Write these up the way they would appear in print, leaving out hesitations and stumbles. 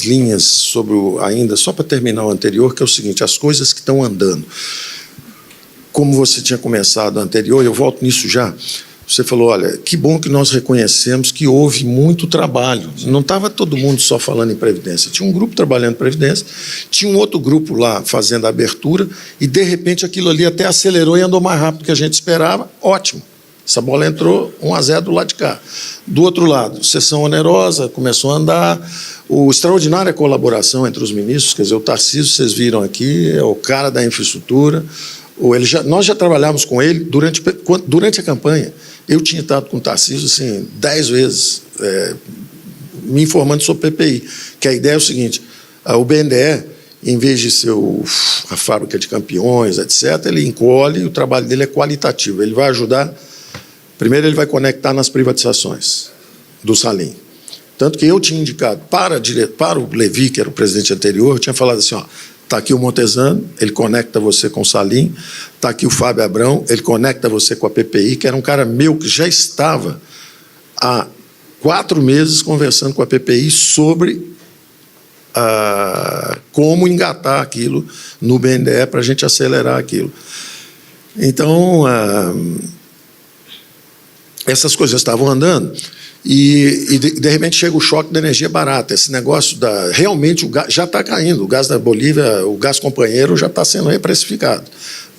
Linhas sobre ainda, só para terminar o anterior, que é o seguinte: as coisas que estão andando. Como você tinha começado anterior, eu volto nisso já. Você falou, olha, que bom que nós reconhecemos que houve muito trabalho. Não estava todo mundo só falando em Previdência. Tinha um grupo trabalhando em Previdência, tinha um outro grupo lá fazendo a abertura, e, de repente, aquilo ali até acelerou e andou mais rápido do que a gente esperava. Ótimo. Essa bola entrou 1-0 do lado de cá. Do outro lado, sessão onerosa, começou a andar. O extraordinária colaboração entre os ministros, quer dizer, o Tarcísio, vocês viram aqui, é o cara da infraestrutura. Nós já trabalhávamos com ele durante a campanha. Eu tinha estado com o Tarcísio assim, 10 vezes, me informando sobre PPI, que a ideia é o seguinte: o BNDE, em vez de ser a fábrica de campeões, etc., ele encolhe, e o trabalho dele é qualitativo. Ele vai ajudar. Primeiro, ele vai conectar nas privatizações do Salim. Tanto que eu tinha indicado para o Levi, que era o presidente anterior, eu tinha falado assim, está aqui o Montezano, ele conecta você com o Salim, está aqui o Fábio Abrão, ele conecta você com a PPI, que era um cara meu que já estava há 4 meses conversando com a PPI sobre como engatar aquilo no BNDE para a gente acelerar aquilo. Então, essas coisas estavam andando e de repente chega o choque da energia barata. Esse negócio realmente o gás já está caindo. O gás da Bolívia, o gás companheiro já está sendo reprecificado,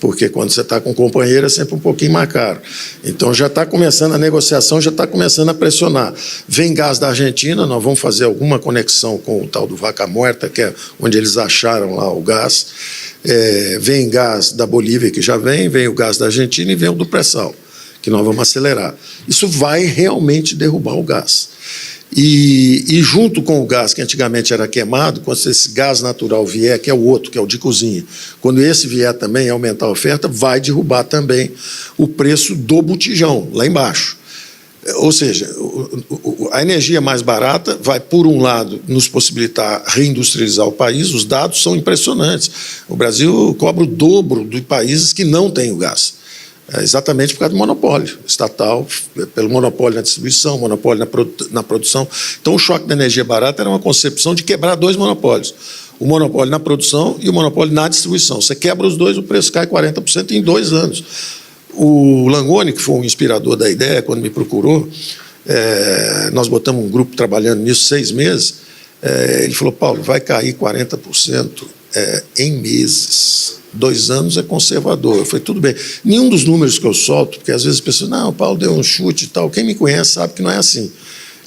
porque quando você está com companheiro é sempre um pouquinho mais caro. Então já está começando a negociação, já está começando a pressionar. Vem gás da Argentina, nós vamos fazer alguma conexão com o tal do Vaca Muerta, que é onde eles acharam lá o gás. Vem gás da Bolívia, que já vem o gás da Argentina e vem o do pré-sal, que nós vamos acelerar. Isso vai realmente derrubar o gás. E junto com o gás que antigamente era queimado, quando esse gás natural vier, que é o outro, que é o de cozinha, quando esse vier também aumentar a oferta, vai derrubar também o preço do botijão, lá embaixo. Ou seja, a energia mais barata vai, por um lado, nos possibilitar reindustrializar o país. Os dados são impressionantes. O Brasil cobra o dobro de países que não têm o gás. Exatamente por causa do monopólio estatal, pelo monopólio na distribuição, monopólio na produção. Então, o choque da energia barata era uma concepção de quebrar 2 monopólios. O monopólio na produção e o monopólio na distribuição. Você quebra os dois, o preço cai 40% em 2 anos. O Langoni, que foi um inspirador da ideia, quando me procurou, nós botamos um grupo trabalhando nisso 6 meses, ele falou, Paulo, vai cair 40% em meses. 2 anos é conservador. Eu falei, tudo bem. Nenhum dos números que eu solto, porque às vezes as pessoas, não, o Paulo deu um chute e tal. Quem me conhece sabe que não é assim.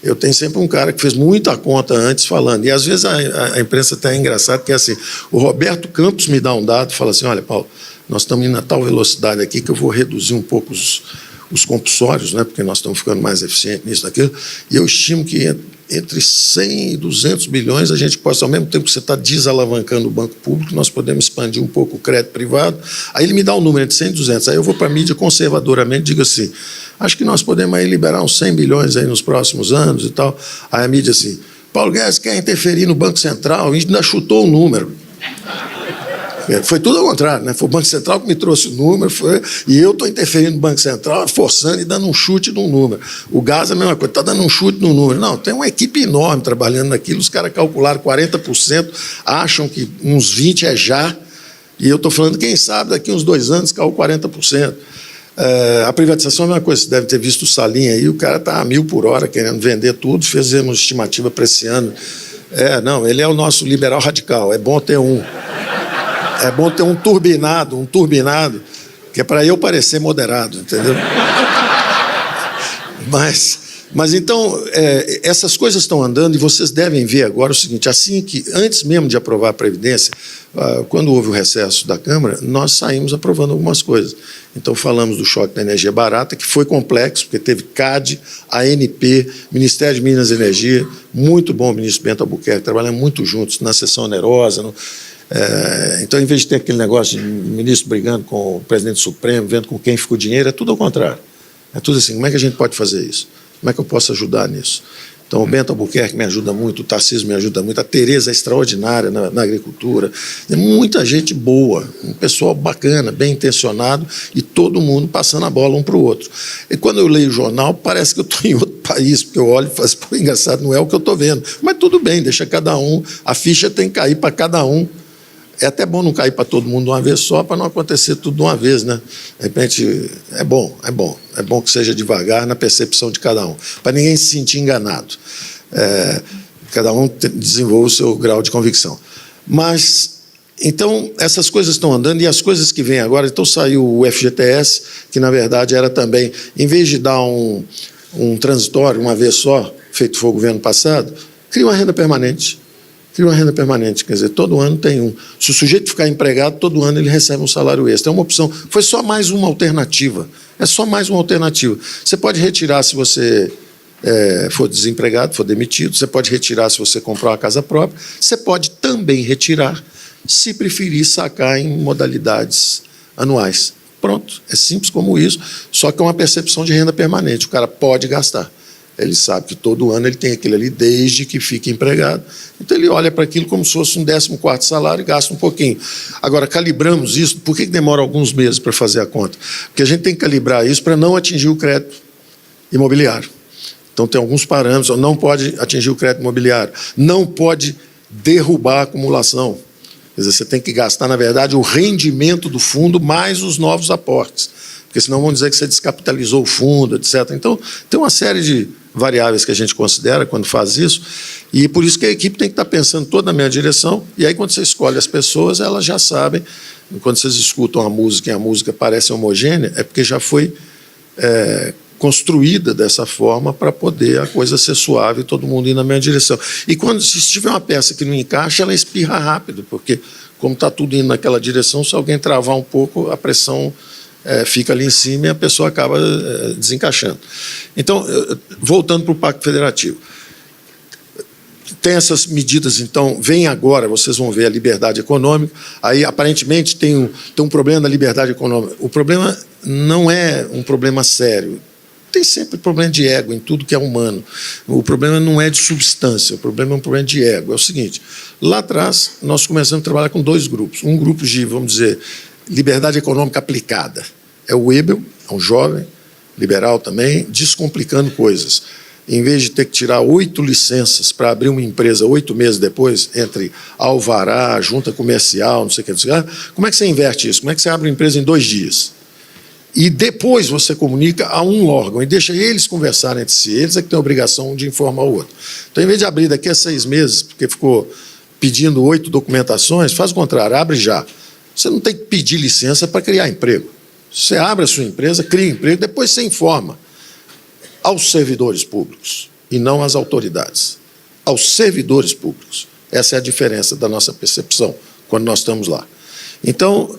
Eu tenho sempre um cara que fez muita conta antes falando. E às vezes a imprensa até é engraçada, porque é assim, o Roberto Campos me dá um dado e fala assim, olha, Paulo, nós estamos indo a tal velocidade aqui que eu vou reduzir um pouco os compulsórios, né, porque nós estamos ficando mais eficientes nisso, naquilo, e eu estimo que entre 100 e 200 bilhões a gente possa, ao mesmo tempo que você está desalavancando o banco público, nós podemos expandir um pouco o crédito privado. Aí ele me dá um número entre 100 e 200, aí eu vou para a mídia conservadoramente, digo assim, acho que nós podemos aí liberar uns 100 bilhões aí nos próximos anos e tal. Aí a mídia assim, Paulo Guedes quer interferir no Banco Central, e ainda chutou o número. Foi tudo ao contrário, né? Foi o Banco Central que me trouxe o número, e eu estou interferindo no Banco Central, forçando e dando um chute num número. O gás é a mesma coisa, está dando um chute num número. Não, tem uma equipe enorme trabalhando naquilo, os caras calcularam 40%, acham que uns 20% é já, e eu estou falando, quem sabe, daqui uns 2 anos caiu 40%. A privatização é a mesma coisa, você deve ter visto o Salim aí, o cara está a 1.000 por hora querendo vender tudo, fizemos estimativa para esse ano. Não, ele é o nosso liberal radical, é bom ter um. É bom ter um turbinado, que é para eu parecer moderado, entendeu? Mas Mas então, essas coisas estão andando e vocês devem ver agora o seguinte, assim que, antes mesmo de aprovar a Previdência, quando houve o recesso da Câmara, nós saímos aprovando algumas coisas. Então, falamos do choque da energia barata, que foi complexo, porque teve CAD, ANP, Ministério de Minas e Energia, muito bom o ministro Bento Albuquerque, trabalhamos muito juntos na sessão onerosa. Então, em vez de ter aquele negócio de ministro brigando com o presidente do Supremo, vendo com quem fica o dinheiro, é tudo ao contrário. É tudo assim, como é que a gente pode fazer isso? Como é que eu posso ajudar nisso? Então, o Bento Albuquerque me ajuda muito, o Tarcísio me ajuda muito, a Tereza é extraordinária na agricultura. Tem muita gente boa, um pessoal bacana, bem intencionado, e todo mundo passando a bola um para o outro. E quando eu leio o jornal, parece que eu estou em outro país, porque eu olho e falo, pô, engraçado, não é o que eu estou vendo. Mas tudo bem, deixa cada um, a ficha tem que cair para cada um. É até bom não cair para todo mundo de uma vez só, para não acontecer tudo de uma vez, né? De repente, é bom que seja devagar na percepção de cada um, para ninguém se sentir enganado. Cada um desenvolva o seu grau de convicção. Mas, então, essas coisas estão andando, e as coisas que vêm agora, então saiu o FGTS, que na verdade era também, em vez de dar um transitório uma vez só, feito foi o governo passado, cria uma renda permanente. Cria uma renda permanente, quer dizer, todo ano tem um. Se o sujeito ficar empregado, todo ano ele recebe um salário extra. É uma opção. Foi só mais uma alternativa. É só mais uma alternativa. Você pode retirar se você for desempregado, for demitido. Você pode retirar se você comprar uma casa própria. Você pode também retirar se preferir sacar em modalidades anuais. Pronto. É simples como isso, só que é uma percepção de renda permanente. O cara pode gastar. Ele sabe que todo ano ele tem aquilo ali desde que fica empregado. Então, ele olha para aquilo como se fosse um 14º salário e gasta um pouquinho. Agora, calibramos isso. Por que demora alguns meses para fazer a conta? Porque a gente tem que calibrar isso para não atingir o crédito imobiliário. Então, tem alguns parâmetros. Não pode atingir o crédito imobiliário. Não pode derrubar a acumulação. Quer dizer, você tem que gastar, na verdade, o rendimento do fundo mais os novos aportes. Porque senão vão dizer que você descapitalizou o fundo, etc. Então, tem uma série de variáveis que a gente considera quando faz isso, e por isso que a equipe tem que estar pensando toda na minha direção, e aí quando você escolhe as pessoas, elas já sabem, quando vocês escutam a música e a música parece homogênea, é porque já foi construída dessa forma para poder a coisa ser suave e todo mundo ir na mesma direção. E quando se tiver uma peça que não encaixa, ela espirra rápido, porque como está tudo indo naquela direção, se alguém travar um pouco, a pressão fica ali em cima e a pessoa acaba desencaixando. Então, voltando para o Pacto Federativo. Tem essas medidas, então, vem agora, vocês vão ver a liberdade econômica, aí aparentemente tem um problema na liberdade econômica. O problema não é um problema sério. Tem sempre problema de ego em tudo que é humano. O problema não é de substância, o problema é um problema de ego. É o seguinte, lá atrás nós começamos a trabalhar com dois grupos. Um grupo de, vamos dizer, liberdade econômica aplicada. É o Webel, é um jovem, liberal também, descomplicando coisas. Em vez de ter que tirar 8 licenças para abrir uma empresa 8 meses depois, entre alvará, junta comercial, não sei o que, como é que você inverte isso? Como é que você abre uma empresa em 2 dias? E depois você comunica a um órgão e deixa eles conversarem entre si. Eles é que têm a obrigação de informar o outro. Então, em vez de abrir daqui a 6 meses, porque ficou pedindo 8 documentações, faz o contrário, abre já. Você não tem que pedir licença para criar emprego. Você abre a sua empresa, cria emprego, depois você informa aos servidores públicos e não às autoridades. Aos servidores públicos. Essa é a diferença da nossa percepção quando nós estamos lá. Então,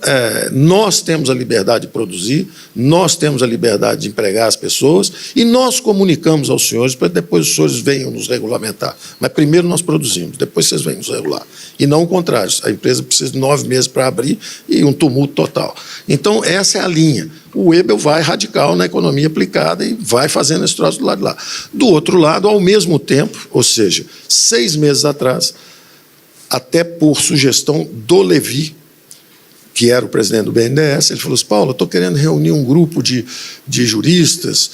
nós temos a liberdade de produzir, nós temos a liberdade de empregar as pessoas e nós comunicamos aos senhores para depois os senhores venham nos regulamentar. Mas primeiro nós produzimos, depois vocês vêm nos regular. E não o contrário, a empresa precisa de 9 meses para abrir e um tumulto total. Então, essa é a linha. O Webel vai radical na economia aplicada e vai fazendo esse troço do lado de lá. Do outro lado, ao mesmo tempo, ou seja, 6 meses atrás, até por sugestão do Levi, que era o presidente do BNDES, ele falou assim, Paulo, eu estou querendo reunir um grupo de juristas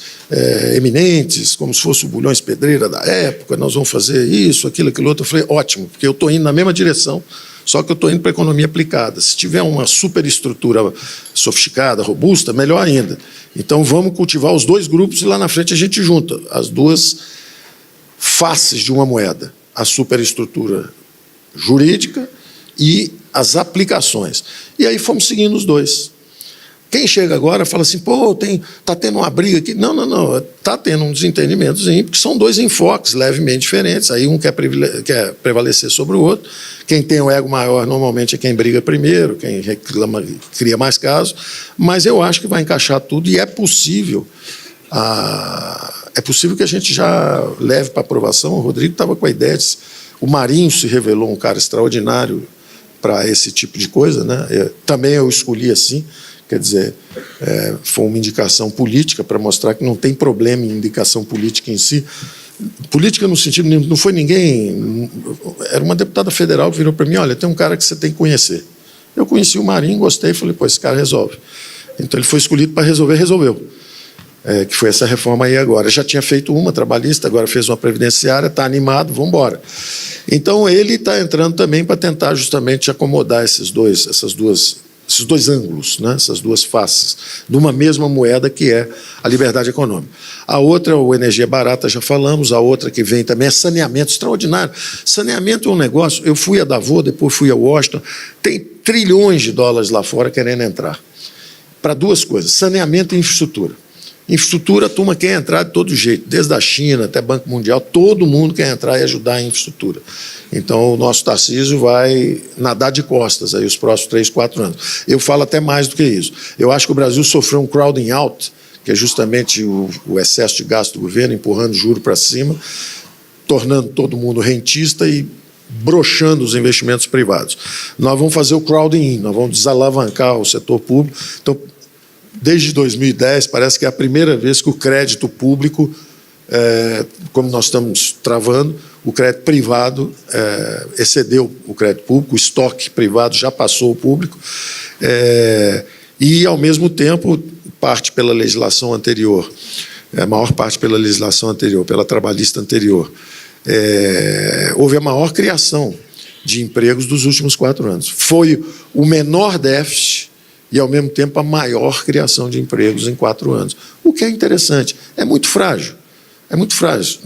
eminentes, como se fosse o Bulhões Pedreira da época, nós vamos fazer isso, aquilo, aquilo outro. Eu falei, ótimo, porque eu estou indo na mesma direção, só que eu estou indo para a economia aplicada. Se tiver uma superestrutura sofisticada, robusta, melhor ainda. Então, vamos cultivar os 2 grupos e lá na frente a gente junta as 2 faces de uma moeda. A superestrutura jurídica e as aplicações. E aí fomos seguindo os 2. Quem chega agora fala assim, pô, tá tendo uma briga aqui. Não. Está tendo um desentendimento, porque são dois enfoques levemente diferentes. Aí um quer prevalecer sobre o outro. Quem tem o ego maior normalmente é quem briga primeiro, quem reclama, cria mais casos. Mas eu acho que vai encaixar tudo e é possível. É possível que a gente já leve para aprovação. O Rodrigo estava com a ideia de... O Marinho se revelou um cara extraordinário para esse tipo de coisa, né? Também eu escolhi assim, quer dizer, foi uma indicação política para mostrar que não tem problema em indicação política em si. Política no sentido, não foi ninguém... Era uma deputada federal que virou para mim, olha, tem um cara que você tem que conhecer. Eu conheci o Marinho, gostei, falei, pô, esse cara resolve. Então ele foi escolhido para resolver, resolveu. Que foi essa reforma aí agora. Já tinha feito uma trabalhista, agora fez uma previdenciária, está animado, vamos embora. Então, ele está entrando também para tentar justamente acomodar esses dois ângulos, né? Essas duas faces, de uma mesma moeda que é a liberdade econômica. A outra é o energia barata, já falamos, a outra que vem também é saneamento extraordinário. Saneamento é um negócio, eu fui a Davos, depois fui a Washington, tem trilhões de dólares lá fora querendo entrar. Para duas coisas, saneamento e infraestrutura. Infraestrutura, a turma quer entrar de todo jeito, desde a China até Banco Mundial, todo mundo quer entrar e ajudar em infraestrutura. Então, o nosso Tarcísio vai nadar de costas aí os próximos 3, 4 anos. Eu falo até mais do que isso. Eu acho que o Brasil sofreu um crowding out, que é justamente o excesso de gasto do governo, empurrando juro para cima, tornando todo mundo rentista e broxando os investimentos privados. Nós vamos fazer o crowding in, nós vamos desalavancar o setor público. Então, desde 2010, parece que é a primeira vez que o crédito público, como nós estamos travando, o crédito privado excedeu o crédito público, o estoque privado já passou o público, e, ao mesmo tempo, parte pela legislação anterior, a maior parte pela legislação anterior, pela trabalhista anterior, houve a maior criação de empregos dos últimos 4 anos. Foi o menor déficit e, ao mesmo tempo, a maior criação de empregos em 4 anos. O que é interessante. É muito frágil. É muito frágil.